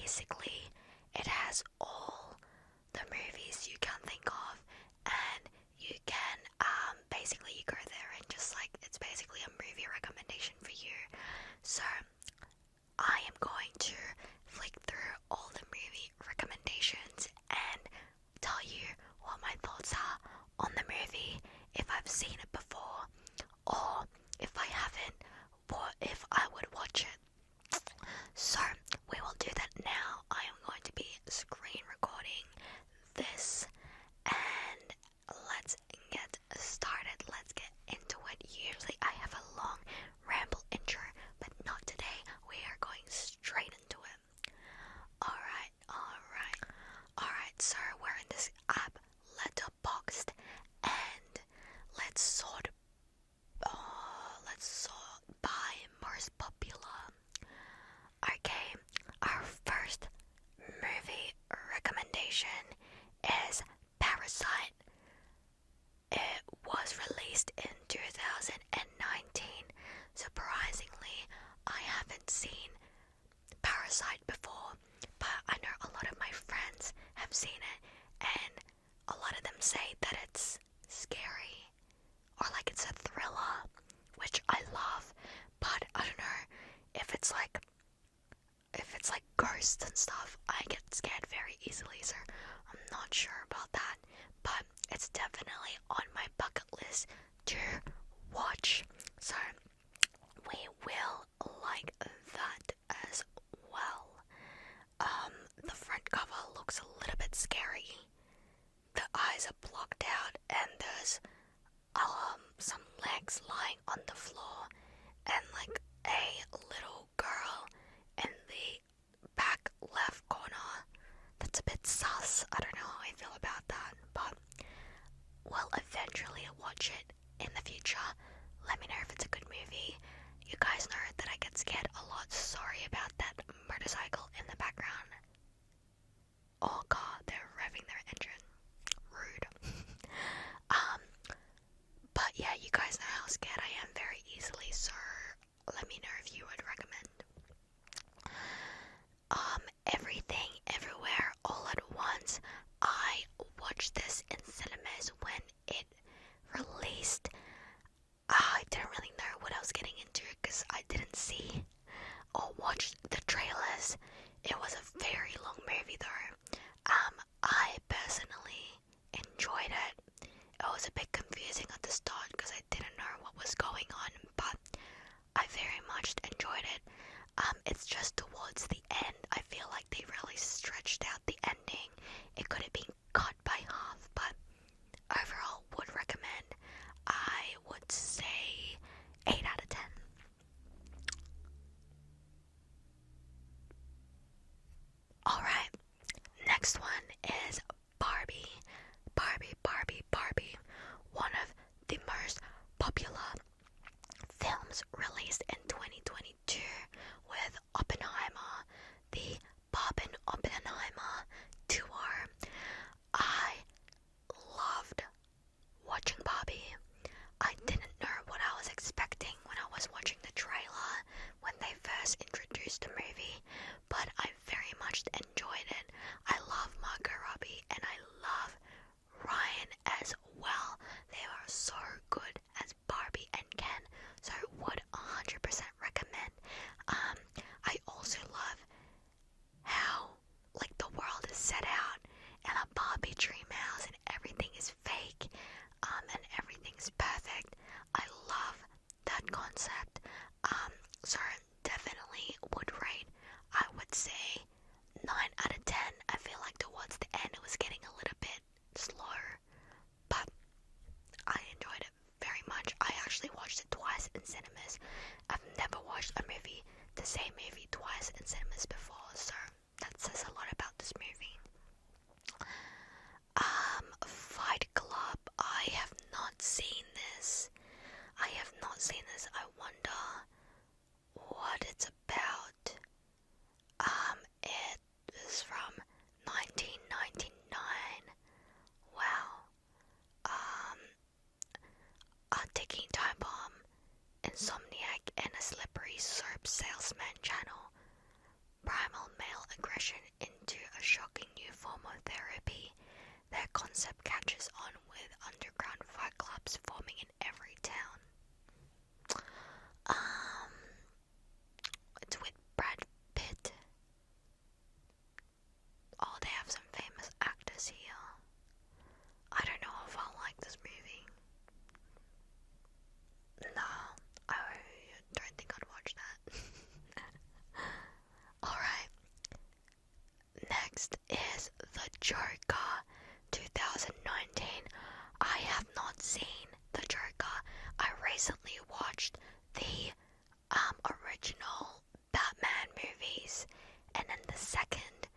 basically it has all the movies you can think of, and you can basically you go there and just like it's basically a movie recommendation for you. So I am going to flick through all the movie recommendations and tell you what my thoughts are on the movie, if I've seen it before, or if I haven't, what if I would watch it. So we will do that now. I am going to be screen recording this, and let's get started. Let's get into it. Usually I have a long ramble intro, but not today. We are going straight into it. Alright, so we're in this app, Letterboxd, and let's sort by most popular. Okay, our first movie recommendation is Parasite. It was released in 2019. Surprisingly, I haven't seen Parasite before, but I know a lot of my friends have seen it, and a lot of them say that it's scary, or like it's a thriller, which I love, but I don't know if it's like ghosts and stuff. I get scared very easily, so I'm not sure about that, but it's definitely on my bucket list to watch, so we will like that as well. The front cover looks a little bit scary. The eyes are blocked out, and there's some legs lying on the floor, and like a little girl in the back left corner. That's a bit sus. I don't know how I feel about that, but we'll eventually watch it in the future. Let me know if it's a good movie. You guys know that I get scared a lot. Sorry about that motorcycle in the background. Oh god, they're revving their engine. Rude. But yeah, you guys know how scared I am very easily, so let me know if you would recommend. Joker 2019. I have not seen the Joker. I recently watched the original Batman movies, and then the second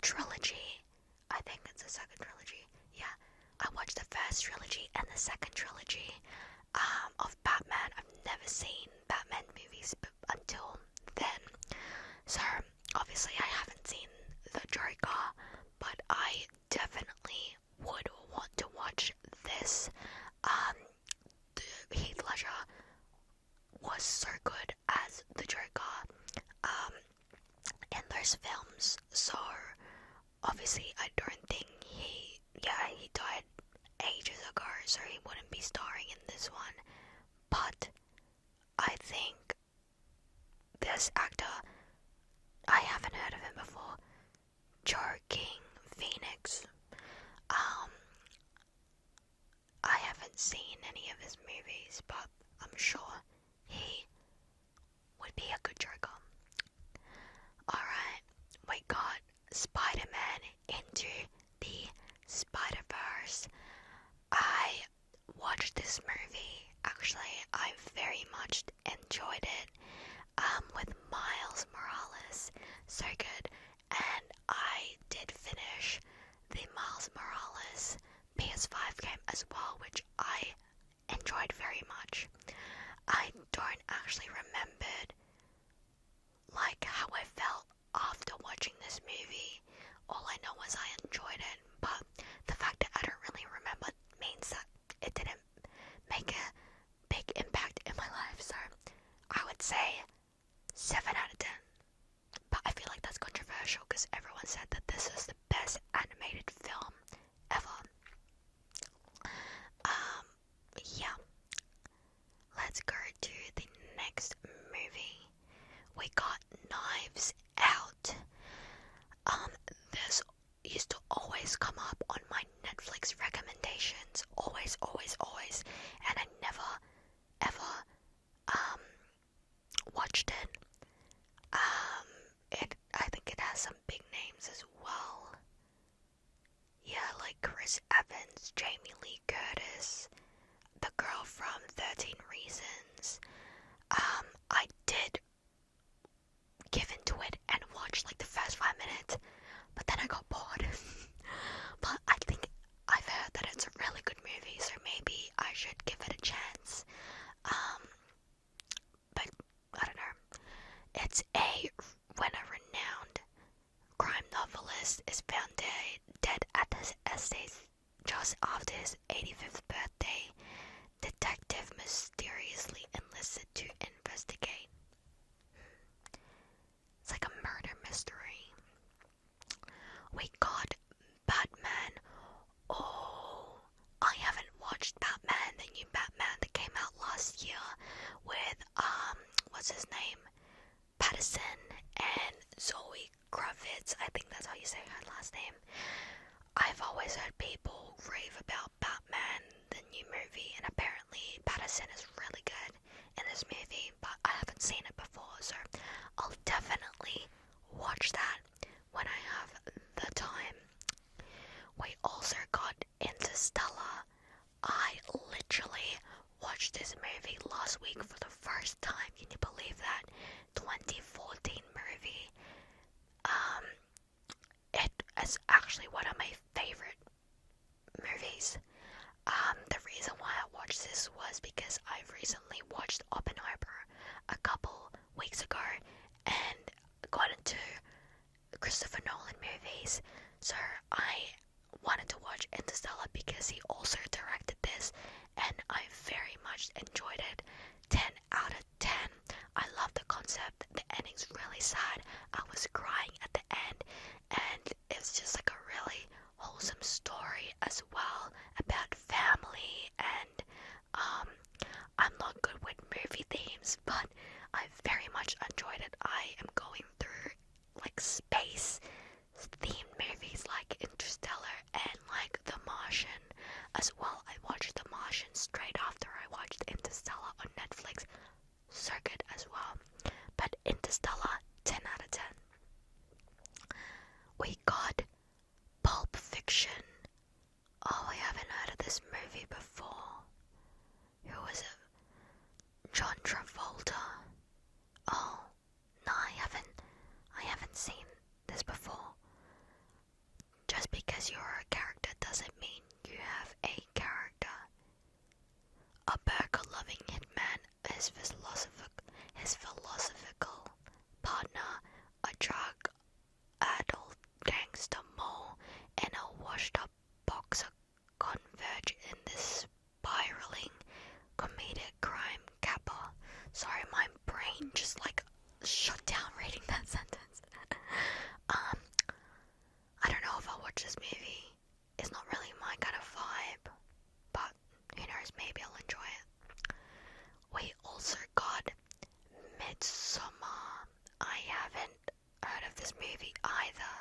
trilogy. I think it's the second trilogy. Yeah, I watched the first trilogy and the second trilogy of Batman. I've never seen Batman movies until then, so obviously I haven't seen the Joker, but I definitely would want to watch this. Heath Ledger was so good as the Joker in those films, so obviously I don't think he died ages ago, so he wouldn't be starring in this one. But I think this actor, I haven't heard of him before, Joaquin Phoenix. I haven't seen any of his movies, but I'm sure he would be a good Joker. Alright, we got Spider-Man Into the Spider-Verse. I watched this movie, actually I very much enjoyed it, with Miles Morales, so good, and I did finish the Miles Morales PS5 game as well, which I enjoyed very much. I don't actually remember like how I felt after watching this movie. All I know is I enjoyed it, but the fact that I don't really remember means that it didn't make a big impact in my life, so I would say 7 out of 10. But I feel like that's controversial because everyone said that this is the best animated film ever. Yeah. Let's go to the next movie. We got Knives Out. This used to always come up on my Netflix recommendations. Always, and I never, ever, watched it. I think it has some big names as well. Yeah, like Chris Evans, Jamie Lee Curtis, the girl from 13 Reasons. I did give into it and watch like the first 5 minutes, but then I got bored. But I think I've heard that it's a really good movie, so maybe I should give it a chance. But I don't know. It's when a renowned crime novelist is found dead at his estate just after his 85th birthday, detective mysteriously enlisted to investigate. It's like a murder mystery. We got Batman. Oh, I haven't watched Batman, the new Batman that came out last year with, what's his name? Pattinson and Zoe Kravitz. I think that's how you say her last name. I've always heard people rave about Batman, the new movie, and apparently Pattinson is really good in this movie, but I haven't seen it before, so I'll definitely watch that when I have the time. We also got Interstellar. I literally watched this movie last week for the first time. Can you believe that? 2014 movie. It is actually one of my favorite movies. The reason why I watched this was because I recently watched Oppenheimer a couple weeks ago and got into Christopher Nolan movies, so I wanted to watch Interstellar because he also directed this, and I very much enjoyed it. 10 out of 10. I love the concept. The ending's really sad. I was crying at the end, and it's just like a really wholesome story as well about family, and I'm not good with movie themes, but I very much enjoyed it. I am going through like space themed movies like Interstellar and like The Martian as well. I watched The Martian straight after I watched Interstellar on Netflix. So good as well. But Interstellar, 10 out of 10. We got Pulp because you're a character doesn't mean you have a character. A burger-loving hitman, his philosophical partner, a drug-addled gangster mole, and a washed-up boxer converge in this spiraling comedic crime caper. Sorry, my brain just like shut down reading that sentence. I don't know if I'll watch this movie. It's not really my kind of vibe, but who knows, maybe I'll enjoy it. We also got Midsummer. I haven't heard of this movie either.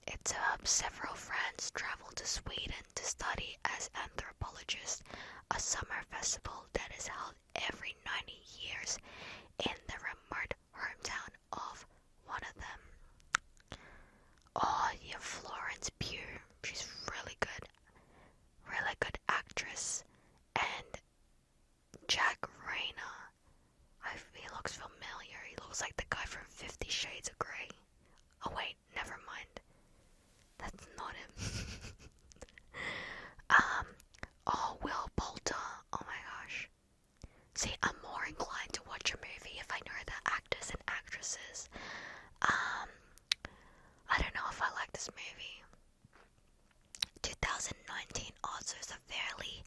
It's several friends travel to Sweden to study as anthropologists, a summer festival that is held every 90 years in the remote hometown of one of them. Oh, yeah, Florence Pugh. She's really good actress. And Jack Rayner. He looks familiar. He looks like the guy from 50 Shades of Grey. Oh wait, never mind. That's not him. Will Poulter. Oh my gosh. See, I'm more inclined to watch a movie if I know the actors and actresses. I don't know if I like this movie. 2019 also is a fairly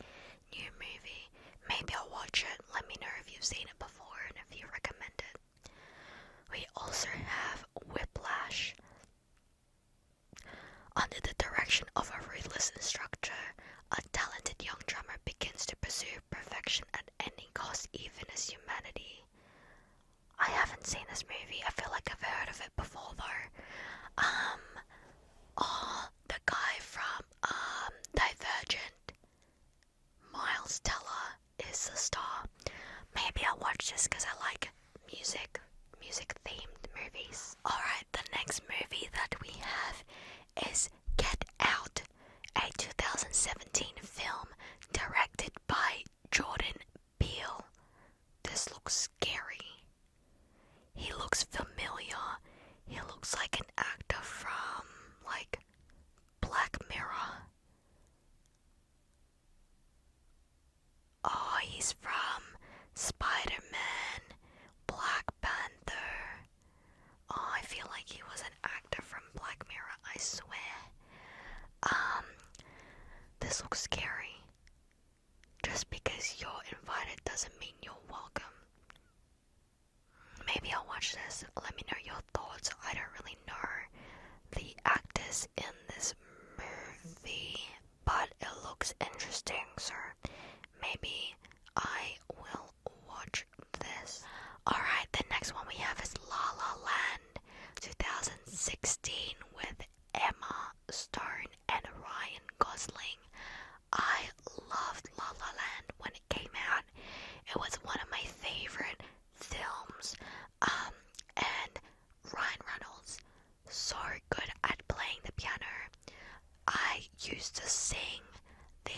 new movie. Maybe I'll watch it. Let me know if you've seen it before and if you recommend it. We also have Whiplash. Under the direction of a ruthless instructor, a talented young drummer begins to pursue perfection at any cost, even as humanity. I haven't seen this movie. I feel like I've heard of it before though. The guy from Divergent, Miles Teller, is the star. Maybe I'll watch this because I like music themed movies. Alright, the next movie that we have is Get Out, a 2017 film directed by Jordan Peele. This looks scary. He looks familiar. He looks like an actor from, like, Black Mirror. Oh, he's from Spider-Man, Black Panther. Oh, I feel like he was an actor from Black Mirror, I swear. This looks scary. Just because you're invited doesn't mean you're welcome. Maybe I'll watch this. Let me know your thoughts. I don't really know the actors in this movie, but it looks interesting, so maybe I will watch this. Alright, the next one we have is La La Land 2016 with Emma Stone and Ryan Gosling. I loved La La Land when it came out. It was one of my favorite films. And Ryan Reynolds, so good at playing the piano. I used to sing the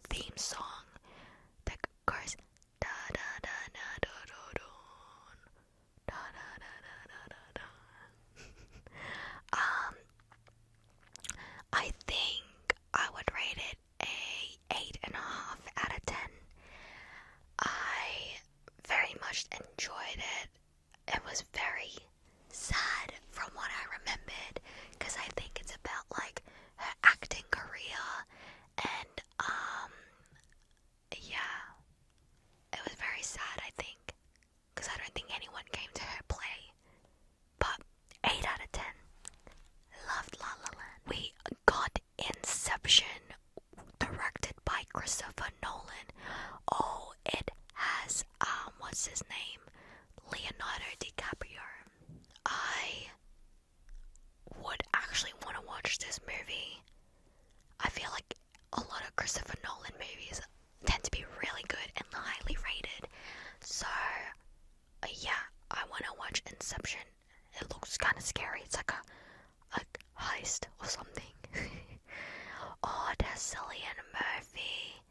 theme song that goes da da da da da da da da da da da da. I think I would rate it a 8.5 out of 10. I very much enjoyed it. It was very sad from what I remembered, because I think it's about like her acting career, and yeah, it was very sad, I think, because I don't think anyone came to her play. But 8 out of 10. Loved La La Land. We got Inception, directed by Christopher Nolan. Oh, it has what's his name? Leonardo DiCaprio. I would actually want to watch this movie. I feel like a lot of Christopher Nolan movies tend to be really good and highly rated. So, yeah, I want to watch Inception. It looks kind of scary. It's like a heist or something. Oh, it has Cillian Murphy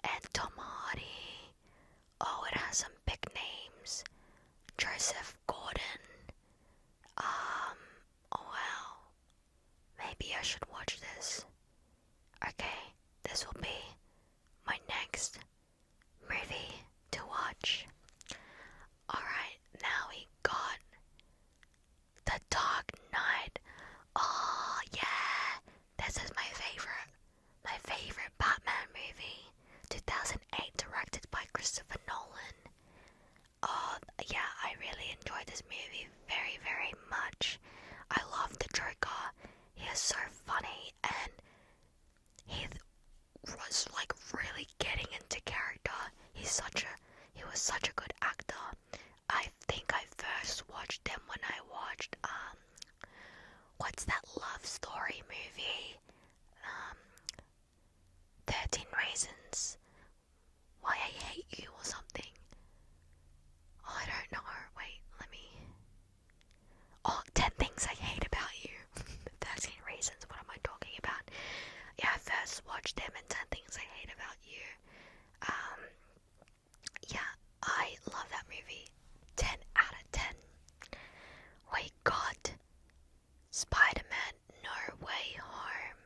and Tom Hardy. Oh, it has some big names. Joseph Gordon. Oh wow. what's that love story movie? Um, 13 Reasons Why I Hate You or something. Oh, I don't know. Wait, let me. Oh, 10 Things I Hate About You. 13 Reasons, what am I talking about? Yeah, I first watched them in 10 Things I Hate About You. Yeah, I love that movie. 10 out of 10. We got Spider-Man No Way Home.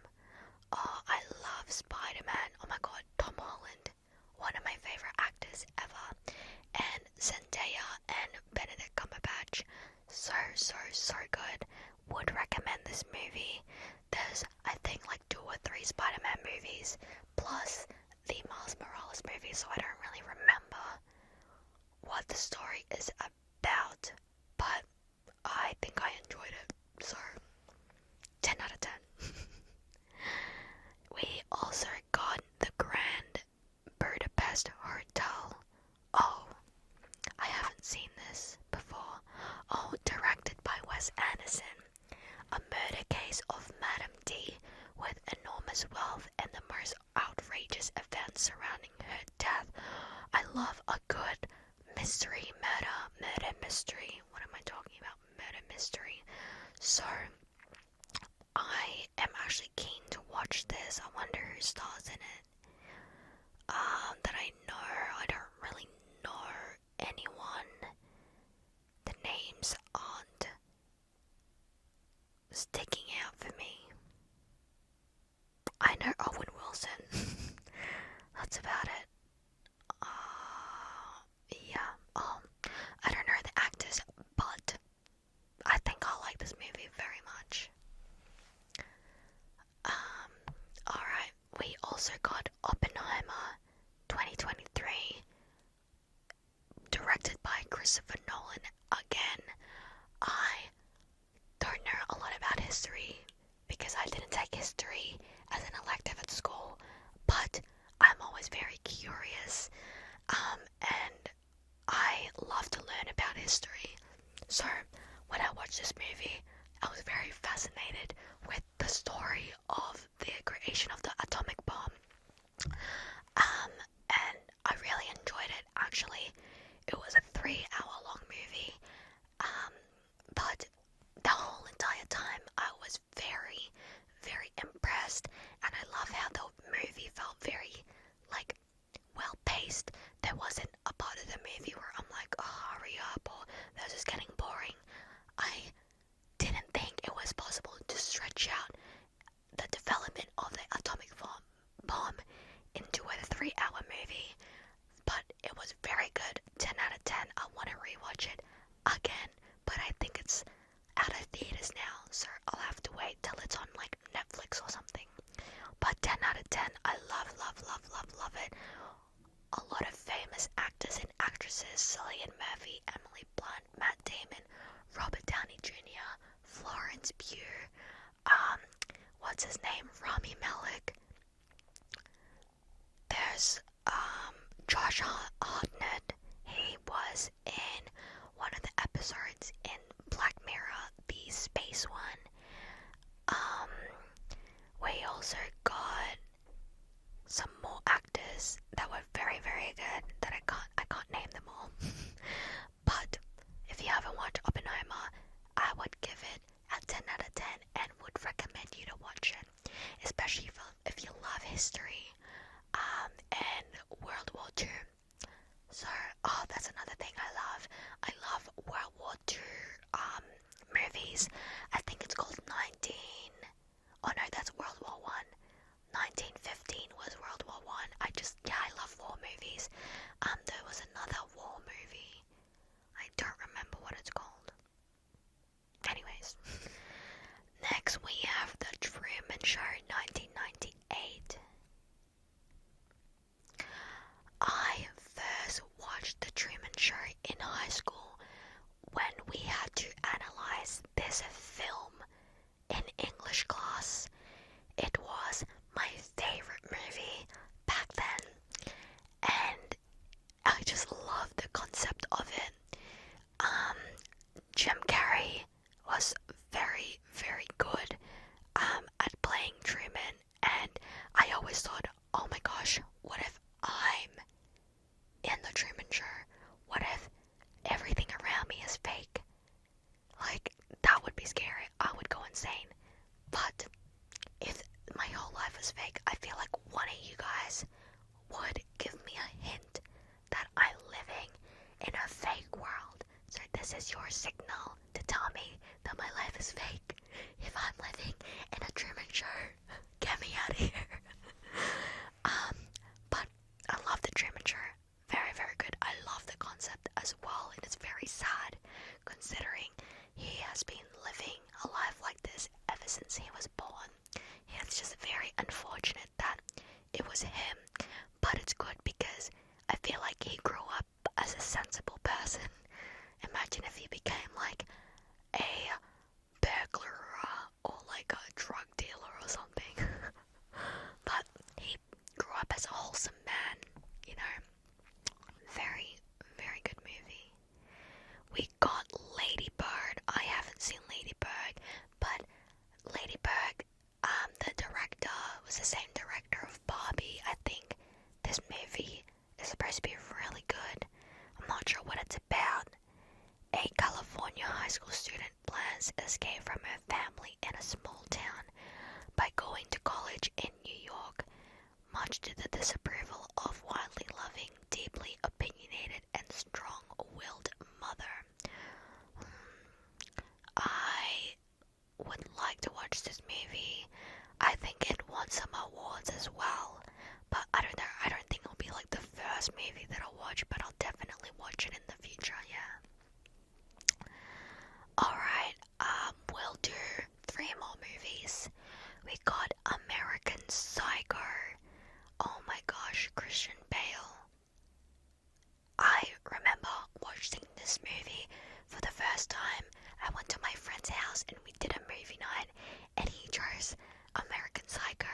Oh, I love Spider-Man. Oh my god, Tom Holland. One of my favorite actors ever. And Zendaya and Benedict Cumberbatch. So good. Would recommend this movie. There's, I think, like 2 or 3 Spider-Man movies, plus the Miles Morales movie, so I don't really remember what the story is about, but I think I enjoyed it, so 10 out of 10. We also got the Grand Budapest Hotel. Oh, I haven't seen this before. Oh, directed by Wes Anderson. A murder case of Madame D with enormous wealth and the most outrageous events surrounding her death. I love a good mystery, murder mystery. What am I talking about? Murder mystery. So, I am actually keen to watch this. I wonder who stars in it. That I know. I don't really know anyone. The names aren't sticking out for me. I know Owen Wilson. That's about it. Yeah. I don't know the actors, but I think I'll like this movie very much. Alright. We also got Oppenheimer 2023, directed by Christopher Nolan again. I don't know a lot about history because I didn't take history as an elective at school, but I'm always very curious, and I love to learn about history. So when I watched this movie, I was very fascinated with the story of the creation of the atomic bomb, and I really enjoyed it. Actually, it was a 3-hour-long movie, but the whole entire time I was very, very impressed, and I love how the movie felt very, like, well paced. There wasn't a part of the movie where I'm like, oh, hurry up, or this is getting boring. I didn't think it was possible to stretch out the development of the atomic bomb into a 3-hour movie, but it was very good. 10 out of 10. I want to rewatch it again, but I think it's out of theaters now, so I'll have to wait till it's on like Netflix or something. But 10 out of 10. I love it. A lot of famous actors and actresses: Cillian Murphy, Emily Blunt, Matt Damon, Robert Downey Jr., Florence Pugh, what's his name? Rami Malek. There's Josh Hartnett. He was in one of the episodes in Black Mirror, the space one. We also got some more actors that were very, very good that I can't name them all. But if you haven't watched Oppenheimer, I would give it a 10 out of 10 and would recommend you to watch it, especially if you love history and World War II. So, that's another thing I love. I love World War II movies. I think it's called 19. Oh no, that's World War One. 1915 was World War One. I love war movies. There was another war movie. I don't remember what it's called. Anyways, next we have The Truman Show 1998. I first watched The Truman Show in high school when we had to analyze this film in English class. It was my favorite movie back then, and I just loved the concept of it. Jim Carrey was very, very good. was him, but it's good because I feel like he grew up as a sensible person. Imagine if he became like a burglar or like a drug dealer or something. But he grew up as a wholesome man, you know. Very, very good movie. We got Lady Bird. I haven't seen Lady Bird, but Lady Bird, the director was the same director of Barbie. I think this movie is supposed to be really good. I'm not sure what it's about. A California high school student plans escape from her family in a small town by going to college in New York, much to the disapproval of wildly loving, deeply opinionated, and strong-willed mother. I would like to watch this movie. I think it won some awards as well, but I don't know. I don't think it'll be like the first movie that I'll watch, but I'll definitely watch it in the future. Yeah. Alright, we'll do 3 more movies. We got American Psycho. Oh my gosh, Christian Bale. I remember watching this movie for the first time. I went to my friend's house and we did a movie night, and he chose American Psycho,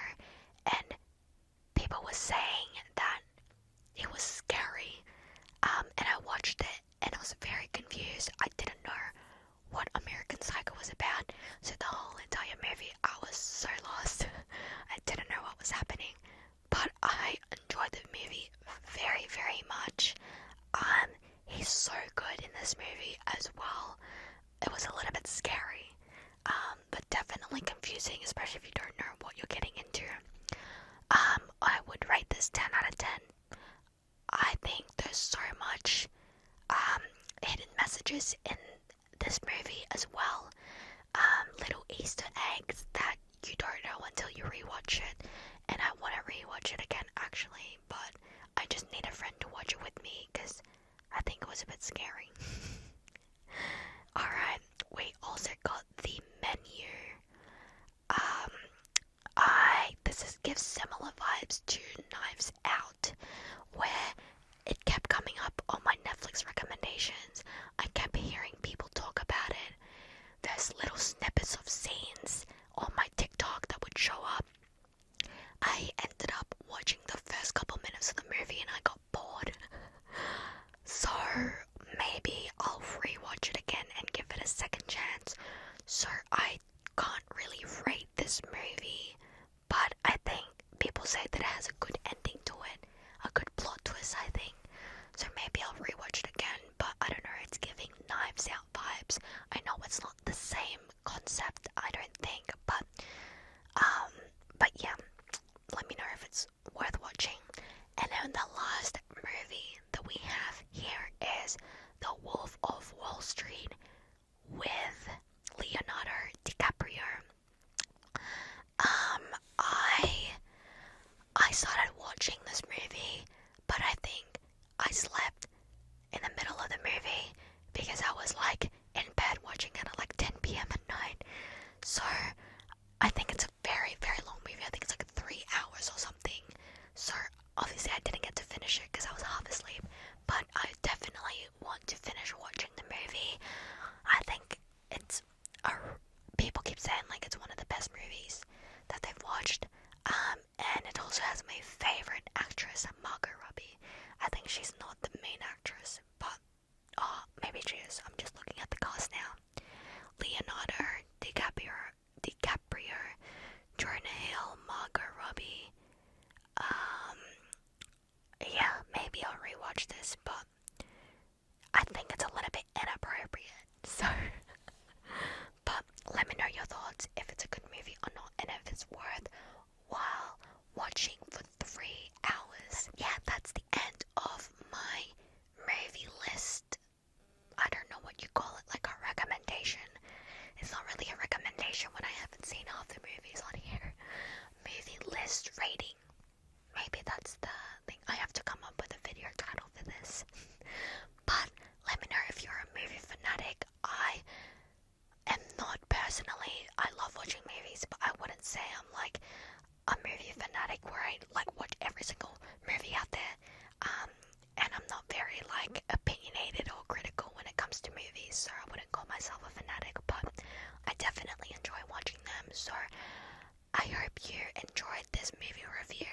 and people were saying that it was scary, and I watched it and I was very confused. I didn't know what American Psycho was about, so the whole entire movie I was so lost. I didn't know what was happening, but I enjoyed the movie very, very much. He's so good in this movie as well. It was a little bit scary, but definitely confusing, especially if you don't know what you're getting into. I would rate this 10 out of 10. I think there's so much hidden messages in this movie as well. Little Easter eggs that you don't know until you rewatch it, and I want to rewatch it again actually, but I just need a friend to watch it with me because I think it was a bit scary. Alright, we also got the menu. This gives similar vibes to Knives Out, where it kept coming up on my Netflix recommendations. I kept hearing people talk about it. There's little snippets of scenes on my TikTok that would show up. I ended up watching the first couple minutes of the movie and I got bored. So maybe I'll rewatch it again and give it a second chance. So I can't really rate this movie, but I think people say that it has a good ending to it, a good plot twist, I think. So maybe I'll rewatch it again, but I don't know, it's giving Knives Out vibes. I know it's not the same concept, I don't think, but yeah, let me know if it's worth watching. And then the last movie that we have here is The Wolf of Wall Street with Leonardo DiCaprio. I started watching this movie, but I think I slept in the middle of the movie because I was like in bed watching it at like 10 p.m. at night. So I think it's a very, very long movie. I think it's like 3 hours or something. So obviously I didn't get to finish it because I was half asleep, but I definitely want to finish watching the movie. I think it's people keep saying like it's one of the best movies that they've watched, and it also has my favorite actress, Margot Robbie. I think she's not the main actress, but maybe she is. I'm just looking at the cast now. Leonardo DiCaprio, Jonah Hill, Margot Robbie. Yeah, maybe I'll rewatch this, but I think it's a little bit inappropriate. So, but let me know your thoughts if it's a good movie or not, and if it's worth while watching for 3 hours. Yeah, that's the end of my movie list. I don't know what you call it, like a recommendation. It's not really a recommendation when I haven't seen half the movies on here. Movie list rating. Maybe that's the thing. I have to come up with a video title for this. But let me know if you're a movie fanatic. I am not personally. I love watching movies, but I wouldn't say I'm like a movie fanatic where I like watch every single movie out there. And I'm not very like opinionated or critical when it comes to movies, so I wouldn't call myself a fanatic, but I definitely enjoy watching them. So I hope you enjoyed this movie review.